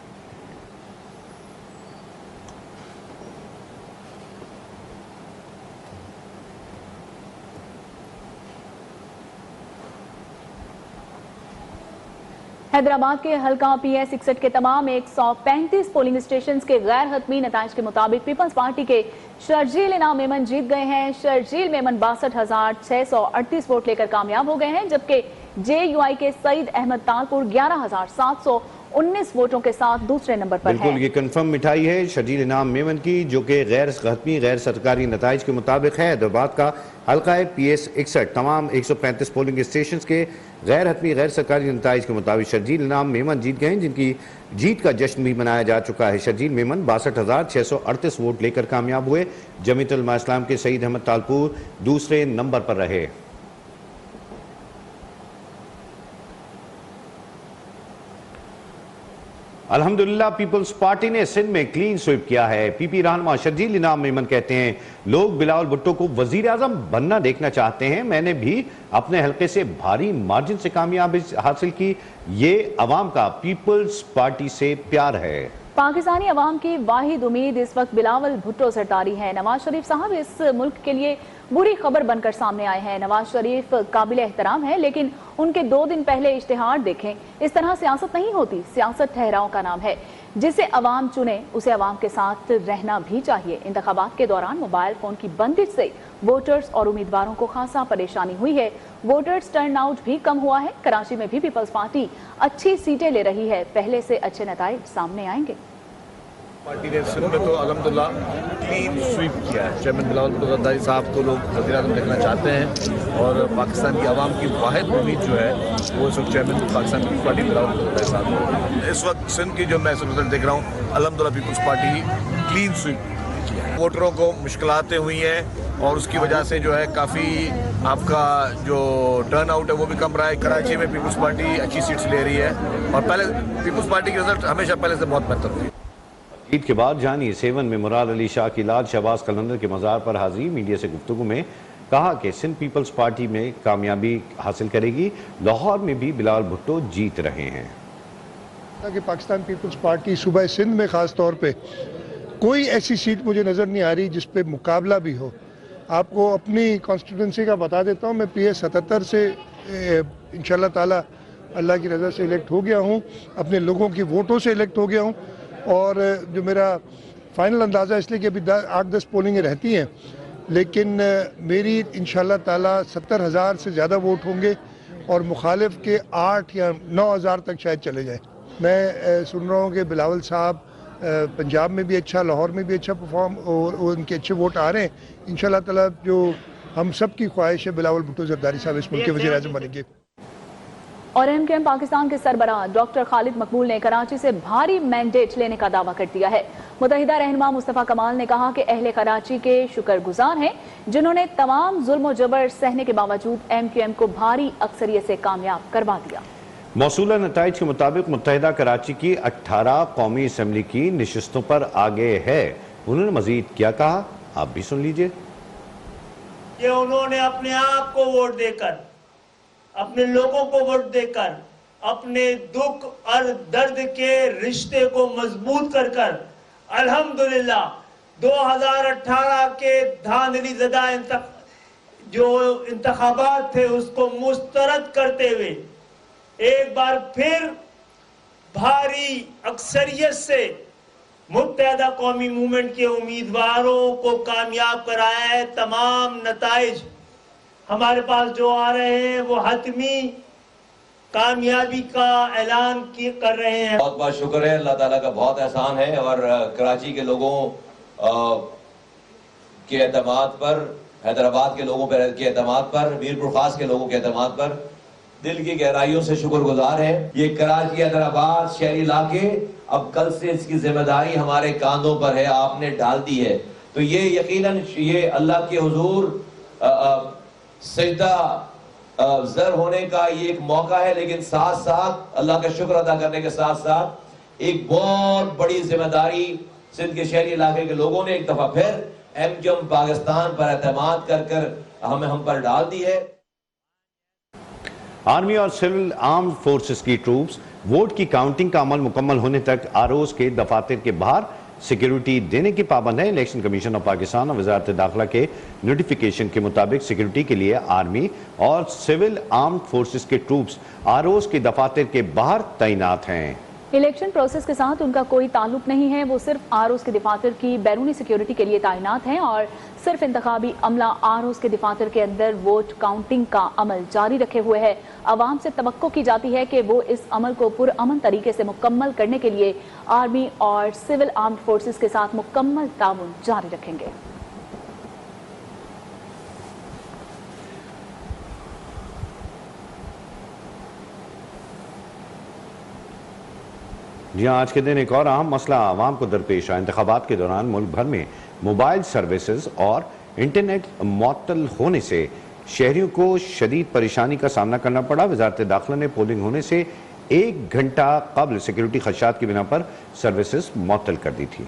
हैदराबाद के हल्का PS 61 के तमाम 135 पोलिंग स्टेशन के गैर हतमी नताइज के मुताबिक पीपल्स पार्टी के शर्जील इनाम मेमन जीत गए हैं। शर्जील मेमन 62,638 वोट लेकर कामयाब हो गए हैं, जबकि JUI के सईद अहमद तालपुर 11,719 वोटों के साथ दूसरे नंबर पर बिल्कुल है। ये कंफर्म मिठाई है शर्जील इनाम मेमन की, जो कि गैर हतमी गैर सरकारी नताइज के मुताबिक है। हैदराबाद का हल्का है PS 61 तमाम 135 पोलिंग स्टेशन के गैर हतमी गैर सरकारी नताइज के मुताबिक शर्जील इनाम मेमन जीत गए हैं, जिनकी जीत का जश्न भी मनाया जा चुका है। शर्जील मेमन 62,638 वोट लेकर कामयाब हुए। जमीयत उलमा इस्लाम के सईद अहमद तालपुर दूसरे नंबर पर रहे। अल्हम्दुलिल्लाह पीपल्स पार्टी ने सिंध में क्लीन स्वीप किया है। पीपी रहनुमा शर्जील इनाम मेमन कहते हैं लोग बिलावल भुट्टो को वजीर आजम बनना देखना चाहते हैं। मैंने भी अपने हल्के से भारी मार्जिन से कामयाबी हासिल की। ये अवाम का पीपल्स पार्टी से प्यार है। पाकिस्तानी अवाम की वाहिद उम्मीद इस वक्त बिलावल भुट्टो सरदारी है। नवाज शरीफ साहब इस मुल्क के लिए बुरी खबर बनकर सामने आए हैं। नवाज शरीफ काबिल एहतराम है, लेकिन उनके 2 दिन पहले इश्तिहार देखें। इस तरह सियासत नहीं होती, सियासत ठहराव का नाम है। जिसे अवाम चुने उसे अवाम के साथ रहना भी चाहिए। इंतखाबात के दौरान मोबाइल फोन की बंदिश से वोटर्स और उम्मीदवारों को खासा परेशानी हुई है। वोटर्स टर्नआउट भी कम हुआ है। कराची में भी पीपल्स पार्टी अच्छी सीटें ले रही है। पहले से अच्छे नताइज सामने आएंगे। पार्टी ने सिंध में तो अल्हम्दुलिल्लाह क्लीन स्वीप किया है। चेयरमैन बिलावल भुट्टो सरदारी साहब को लोग वज़ीर आज़म देखना चाहते हैं और पाकिस्तान की आवाम की वाहिद उम्मीद जो है वो इस वक्त चेयरमैन पाकिस्तान पीपल्स पार्टी बिलावल भुट्टो सरदारी साहब। इस वक्त सिंध की जो मैं रिजल्ट देख रहा हूँ अल्हम्दुलिल्लाह पीपल्स पार्टी क्लीन स्वीप किया है। वोटरों को मुश्किलातें हुई हैं और उसकी वजह से जो है काफ़ी आपका जो टर्न आउट है वो भी कम रहा है। कराची में पीपल्स पार्टी अच्छी सीट्स ले रही है और पहले पीपल्स पार्टी की रिजल्ट हमेशा पहले से बहुत बेहतर हुई। ईद के बाद जानिए सेवन में मुराद अली शाह की लाद शहबाज कलंदर के मज़ार पर हाजिरी। मीडिया से गुफ्तगू में कहा कि सिंध पीपल्स पार्टी में कामयाबी हासिल करेगी। लाहौर में भी बिलावल भुट्टो जीत रहे हैं। कि पाकिस्तान पीपल्स पार्टी सूबा सिंध में ख़ास तौर पे कोई ऐसी सीट मुझे नज़र नहीं आ रही जिस पे मुकाबला भी हो। आपको अपनी कॉन्स्टिट्यूंसी का बता देता हूँ, मैं PA 77 से इंशाल्लाह ताला अल्लाह की रज़ा से इलेक्ट हो गया हूँ, अपने लोगों की वोटों से इलेक्ट हो गया हूँ। और जो मेरा फाइनल अंदाज़ा इसलिए कि अभी 8-10 पोलिंगें रहती हैं, लेकिन मेरी इंशाल्लाह ताला 70,000 से ज़्यादा वोट होंगे और मुखालिफ के 8 या 9,000 तक शायद चले जाए। मैं सुन रहा हूँ कि बिलावल साहब पंजाब में भी अच्छा, लाहौर में भी अच्छा परफॉर्म और उनके अच्छे वोट आ रहे हैं। इंशाल्लाह ताला जो हम सब की ख्वाहिश है बिलावल भुट्टो जरदारी साहब इस मुल्क के वज़ीर आज़म बनेंगे। और MKM पाकिस्तान के सरबराह डॉक्टर खालिद मकबूल ने कराची से भारी मैंडेट लेने का दावा कर दिया है। मुत्तहिदा रहनुमा मुस्तफ़ा कमाल ने कहा कि अहले कराची के शुक्रगुजार हैं जिन्होंने तमाम जुल्म और जबर सहने के बावजूद MKM को भारी अक्सरियत से कामयाब करवा दिया। मौसूला नताइज के मुताबिक मुत्तहिदा कराची की 18 कौमी असम्बली की नशिस्तों पर आगे है। उन्होंने मजीद क्या कहा, आप भी सुन लीजिए। कि उन्होंने अपने आप को वोट देकर, अपने लोगों को वोट देकर, अपने दुख और दर्द के रिश्ते को मजबूत कर अल्हम्दुलिल्लाह 2018 के धांधली ज़दा जो इंतखाबात थे उसको मुस्तरद करते हुए एक बार फिर भारी अक्सरियत से मुत्तहिदा कौमी मूवमेंट के उम्मीदवारों को कामयाब कराया है। तमाम नताइज हमारे पास जो आ रहे हैं वो हतमी कामयाबी का ऐलान कर रहे हैं। बहुत बहुत शुक्र है, अल्लाह ताला का बहुत एहसान है और कराची के लोगों के एतमाद पर, हैदराबाद के लोगों के एतमाद पर, मीरपुर खास के लोगों के एतमाद पर दिल की गहराइयों से शुक्रगुजार है। ये कराची हैदराबाद शहरी इलाके अब कल से इसकी जिम्मेदारी हमारे कांधों पर है, आपने डाल दी है। तो ये यकीनन ये अल्लाह के हुजूर सजदा जर होने का ये एक मौका है, लेकिन साथ साथ अल्लाह का शुक्र अदा करने के साथ साथ एक बहुत बड़ी जिम्मेदारी सिंध के शहरी इलाके के लोगों ने एक दफा फिर MKM पाकिस्तान पर एतमाद कर हम पर डाल दी है। आर्मी और सिविल आर्म्ड फोर्सेस की ट्रूप्स वोट की काउंटिंग का अमल मुकम्मल होने तक आरओज के दफातर के बाहर सिक्योरिटी देने की पाबंद है। इलेक्शन कमीशन ऑफ पाकिस्तान और वजारत दाखिला के नोटिफिकेशन के मुताबिक सिक्योरिटी के लिए आर्मी और सिविल आर्म्ड फोर्सेस के ट्रूप्स आरओज के दफातर के बाहर तैनात हैं। इलेक्शन प्रोसेस के साथ उनका कोई ताल्लुक नहीं है, वो सिर्फ आरओज के दफातर की बैरूनी सिक्योरिटी के लिए तैनात हैं और सिर्फ इंतखाबी अमला आरओज के दफातर के अंदर वोट काउंटिंग का अमल जारी रखे हुए है। अवाम से तवक्को की जाती है कि वो इस अमल को पुरअमन तरीके से मुकम्मल करने के लिए आर्मी और सिविल आर्म्ड फोर्सेस के साथ मुकम्मल ताउन जारी रखेंगे। जी आज के दिन एक और अहम मसला आवाम को दरपेश आया। इंतखाबात के दौरान मुल्क भर में मोबाइल सर्विसेज और इंटरनेट मुअत्तल होने से शहरियों को शदीद परेशानी का सामना करना पड़ा। वजारत दाखिला ने पोलिंग होने से 1 घंटा कबल सिक्योरिटी खदशात की बिना पर सर्विसेज मुअत्तल कर दी थी।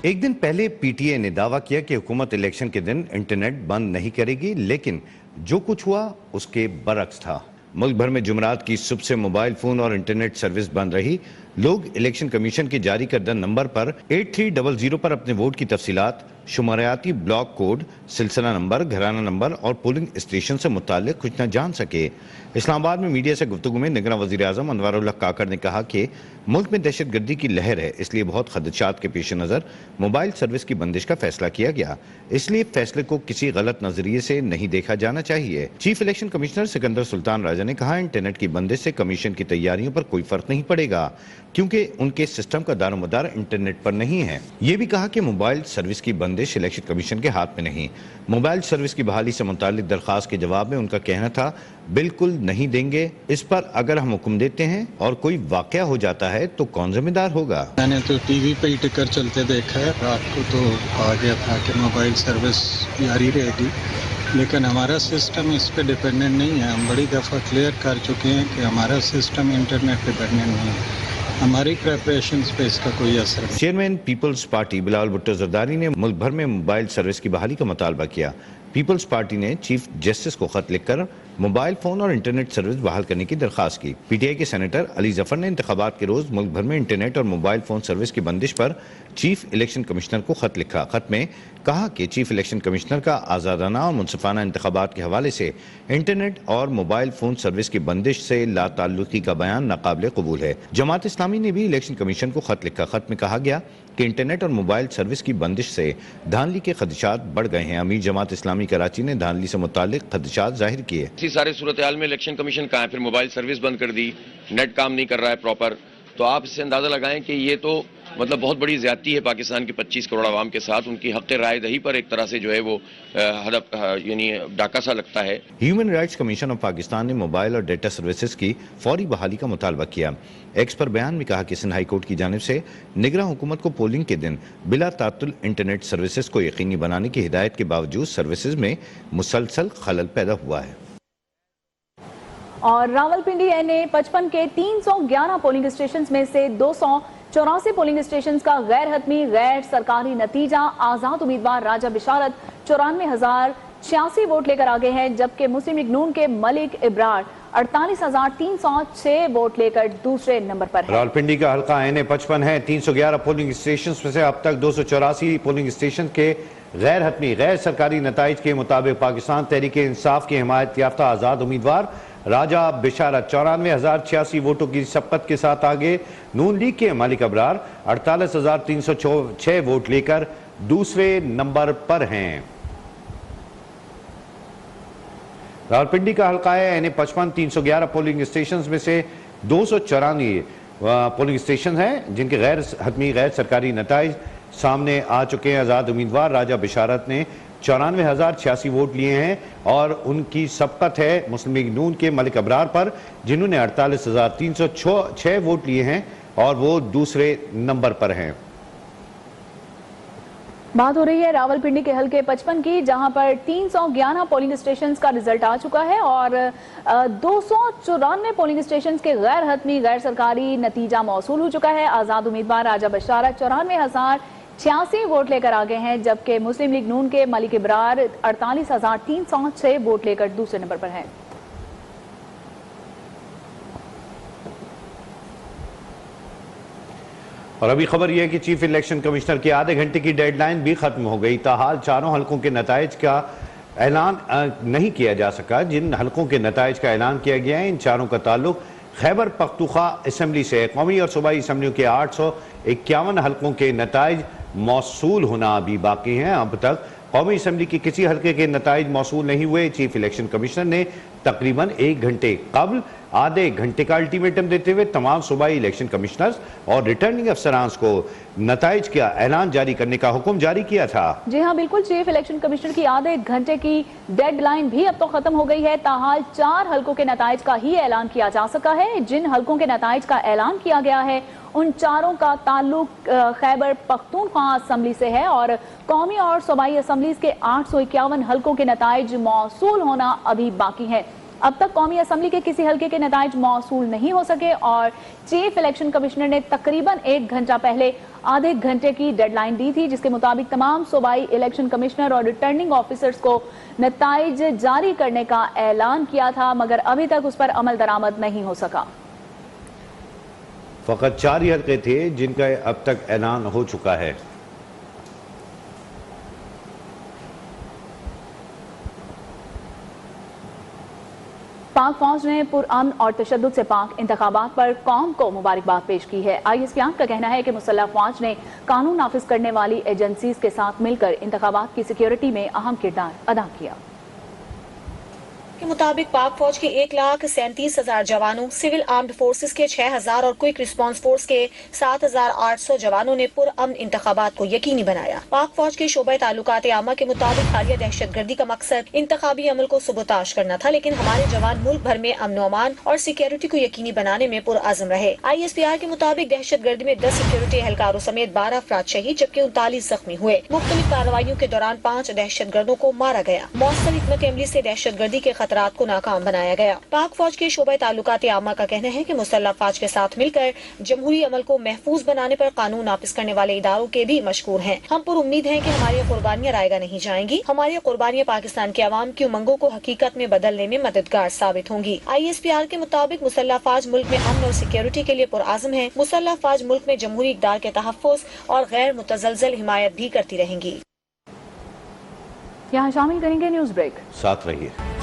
एक दिन पहले पीटीए ने दावा किया कि हुकूमत इलेक्शन के दिन इंटरनेट बंद नहीं करेगी, लेकिन जो कुछ हुआ उसके बरक्स था। मुल्क भर में जुमरात की सुबह से मोबाइल फोन और इंटरनेट सर्विस बंद रही। लोग इलेक्शन कमीशन के जारी करदा नंबर पर 8300 पर अपने वोट की तफसीलात, शुमारियाती ब्लॉक कोड, सिलसिला नंबर, घराना नंबर और पोलिंग स्टेशन से मुताल्लिक कुछ न जान सके। इस्लामाबाद में मीडिया से गुफ्तगू में निगरान वज़ीर आज़म अनवारुल्लाह काकड़ ने कहा कि मुल्क में दहशत गर्दी की लहर है, इसलिए बहुत खदशात के पेश नज़र मोबाइल सर्विस की बंदिश का फैसला किया गया। इसलिए फैसले को किसी गलत नजरिए से नहीं देखा जाना चाहिए। Chief election commissioner Sikandar Sultan Raja ने कहा, इंटरनेट की बंदिश से कमीशन की तैयारियों पर कोई फर्क नहीं पड़ेगा, क्योंकि उनके सिस्टम का दारोमदार इंटरनेट पर नहीं है। ये भी कहा कि मोबाइल सर्विस की बंदिश इलेक्शन कमीशन के हाथ में नहीं। मोबाइल सर्विस की बहाली से मुतालिक दरखास्त के जवाब में उनका कहना था, बिल्कुल नहीं देंगे। इस पर अगर हम हुक्म देते हैं और कोई वाकया हो जाता है तो कौन जिम्मेदार होगा? मैंने तो टीवी पे ही टिकर चलते देखा है। रात को तो आ गया था कि मोबाइल सर्विस जारी रहेगी, लेकिन हमारा सिस्टम इस पे डिपेंडेंट नहीं है। हम बड़ी दफ़ा क्लियर कर चुके हैं कि हमारा सिस्टम इंटरनेट डिपेंडेंट नहीं है। हमारी प्रेपरेशंस पे इसका कोई असर नहीं। Chairman peoples party Bilawal Bhutto Zardari ने मुल्क भर में मोबाइल सर्विस की बहाली का मुतालबा किया। पीपल्स पार्टी ने चीफ जस्टिस को खत लिखकर मोबाइल फोन और इंटरनेट सर्विस बहाल करने की दरखास्त की। पीटीआई के सेनेटर अली जफर ने इंतखाबात के रोज मुल्क भर में इंटरनेट और मोबाइल फोन सर्विस की बंदिश पर चीफ इलेक्शन कमिश्नर को खत लिखा। खत में कहा कि चीफ इलेक्शन कमिश्नर का आज़ादाना और मुनसिफाना इंतखाबात के हवाले से इंटरनेट और मोबाइल फोन सर्विस की बंदिश से लाताल्लुकी का बयान नाकाबिले कबूल है। जमात इस्लामी ने भी इलेक्शन कमीशन को खत लिखा। खत में कहा गया कि इंटरनेट और मोबाइल सर्विस की बंदिश से धांधली के खदशात बढ़ गए हैं। अमीर जमात इस्लामी कराची ने धांधली से मुतालिक खदशात जाहिर किए। इसी सारे सूरत हाल में इलेक्शन कमीशन कहाँ है, फिर मोबाइल सर्विस बंद कर दी, नेट काम नहीं कर रहा है प्रॉपर, तो आप इससे अंदाजा लगाएं कि ये तो मतलब बहुत बड़ी ज्यादती है पाकिस्तान के 25 करोड़ आवाम के साथ। उनकी हक राय दही पर एक तरह से जो है वो हदफ यानी डाका सा लगता है। Human rights commission of Pakistan ने मोबाइल और डेटा सर्विसेज की फौरी बहाली का मुतालबा किया। एक्स पर बयान में कहा कि सिंध हाई कोर्ट की जानिब से निगरान हुकूमत को पोलिंग के दिन बिला तातुल इंटरनेट सर्विसेज को यकीनी बनाने की हिदायत के बावजूद सर्विसेज में मुसलसल खलल पैदा हुआ है। और रावलपिंडी एनए 55 के 311 पोलिंग स्टेशन में से 284 पोलिंग स्टेशन का गैर हतमी गैर सरकारी नतीजा आजाद उम्मीदवार राजा बिशारत 94,086 वोट लेकर आगे हैं, जबकि मुस्लिम लीग नून के मलिक इब्रार 48,306 वोट लेकर दूसरे नंबर पर है। रावलपिंडी का हल्का एनए 55 है। 311 पोलिंग स्टेशन में से अब तक 284 पोलिंग स्टेशन के गैर हतमी गैर सरकारी नताइज के मुताबिक पाकिस्तान तहरीक इंसाफ के हिमायत याफ्ता आजाद उम्मीदवार राजा बिशारत 94,086 वोटों की सबकत के साथ आगे। नून लीग के मलिक अबरार 48,306 वोट लेकर दूसरे नंबर पर हैं। रावलपिंडी का हल्का है एनए 55 311 पोलिंग स्टेशन में से 294 पोलिंग स्टेशन हैं जिनके गैर हतमी गैर सरकारी नताइज सामने आ चुके हैं। आजाद उम्मीदवार राजा बिशारत ने 94,086 वोट लिए हैं और उनकी सबकत है मुस्लिम लीग नून के मलिक अबरार पर, जिन्होंने 48,306 वोट लिए हैं और वो दूसरे नंबर पर हैं। बात हो रही है रावलपिंडी के हल्के 55 की, जहां पर 311 पोलिंग स्टेशन का रिजल्ट आ चुका है और 294 पोलिंग स्टेशन के गैर हतमी गैर सरकारी नतीजा मौसूल हो चुका है। आजाद उम्मीदवार राजा बिशारत 94,086 वोट लेकर आगे हैं, जबकि मुस्लिम लीग नून के मलिक इब्रार 48,306 वोट लेकर दूसरे नंबर पर हैं। और अभी खबर यह है कि चीफ इलेक्शन कमिश्नर की आधे घंटे की डेडलाइन भी खत्म हो गई। ताहाल चारों हलकों के नताइज का ऐलान नहीं किया जा सका। जिन हलकों के नताइज का ऐलान किया गया है इन चारों का ताल्लुक खैबर पख्तूनख्वा असम्बली से। कौमी और सूबाई असम्बलियों के 851 हलकों के नताइज मौसूल होना अभी बाकी हैं। अब तक कौमी असम्बली की किसी हल्के के नताइज मौसूल नहीं हुए। चीफ इलेक्शन कमिश्नर ने तकरीबन 1 घंटे कबल आधे घंटे का अल्टीमेटम देते हुए तमाम सूबाई इलेक्शन कमिश्नर्स और रिटर्निंग अफसरान को नताइज का ऐलान जारी करने का हुक्म जारी किया था। जी हाँ बिल्कुल, चीफ इलेक्शन कमिश्नर की आधे घंटे की डेडलाइन भी अब तो खत्म हो गई है। ताहाल 4 हलकों के नताइज का ही ऐलान किया जा सका है। जिन हलकों के नताइज का ऐलान किया गया है उन चारों का ताल्लुक खैबर पख्तूनख्वा असम्बली से है और कौमी और सूबाई असम्बलीज के 851 हलकों के नताइज मौसूल होना अभी बाकी है। अब तक कौमी असम्बली के किसी हल्के के नताइज मौसूल नहीं हो सके और चीफ इलेक्शन कमिश्नर ने तकरीबन 1 घंटा पहले आधे घंटे की डेडलाइन दी थी, जिसके मुताबिक तमाम सूबाई इलेक्शन कमिश्नर और रिटर्निंग ऑफिसर्स को नताइज जारी करने का ऐलान किया था, मगर अभी तक उस पर अमल दरामद नहीं हो सका। फकत 4 ही हल्के थे जिनका अब तक ऐलान हो चुका है। पाक फौज ने पुरअमन और तशद्दुद से पाक इंतखाबात पर कौम को मुबारकबाद पेश की है। ISPR का कहना है कि मुसल्लह फौज ने कानून नाफिज करने वाली एजेंसीज के साथ मिलकर इंतखाबात की सिक्योरिटी में अहम किरदार अदा किया। के मुताबिक पाक फौज के 1,37,000 जवानों, सिविल आर्म्ड फोर्सेस के 6,000 और क्विक रिस्पांस फोर्स के 7,800 जवानों ने पुरअमन इंतखाबात को यकीनी बनाया। पाक फौज के शोबे ताल्लुकात आमा के मुताबिक हालिया दहशतगर्दी का मकसद इंतखाबी अमल को सबूताश करना था, लेकिन हमारे जवान मुल्क भर में अमन अमान और सिक्योरिटी को यकीनी बनाने में पुरअज़्म रहे। ISPR के मुताबिक दहशतगर्दी में 10 सिक्योरिटी एहलकारों समेत 12 अफराद शहीद जबकि 39 जख्मी हुए। मुख्तलिफ कार्रवाइयों के दौरान 5 दहशतगर्दों को मारा गया। मौसर हिकमत अमली से दहशतगर्दी के खतरात को नाकाम बनाया गया। पाक फौज के शोबे ताल्लुकात आमा का कहना है कि मुसल्लह फौज के साथ मिलकर जमहूरी अमल को महफूज बनाने पर कानून नाफिज करने वाले इदारों के भी मशकूर हैं। हम पर उम्मीद है कि हमारी कुर्बानियां रायगा नहीं जाएंगी। हमारी कुर्बानियां पाकिस्तान के अवाम की उमंगों को हकीकत में बदलने में मददगार साबित होंगी। ISPR के मुताबिक मुसल्लह फौज मुल्क में अमन और सिक्योरिटी के लिए पुरआज़म है। मुसल्लह फौज मुल्क में जमहूरी इक़दार के तहफ़्फ़ुज़ और गैर मुतज़लज़ल हिमायत भी करती रहेंगी। यहाँ शामिल करेंगे न्यूज़ ब्रेक। साथ रहिए।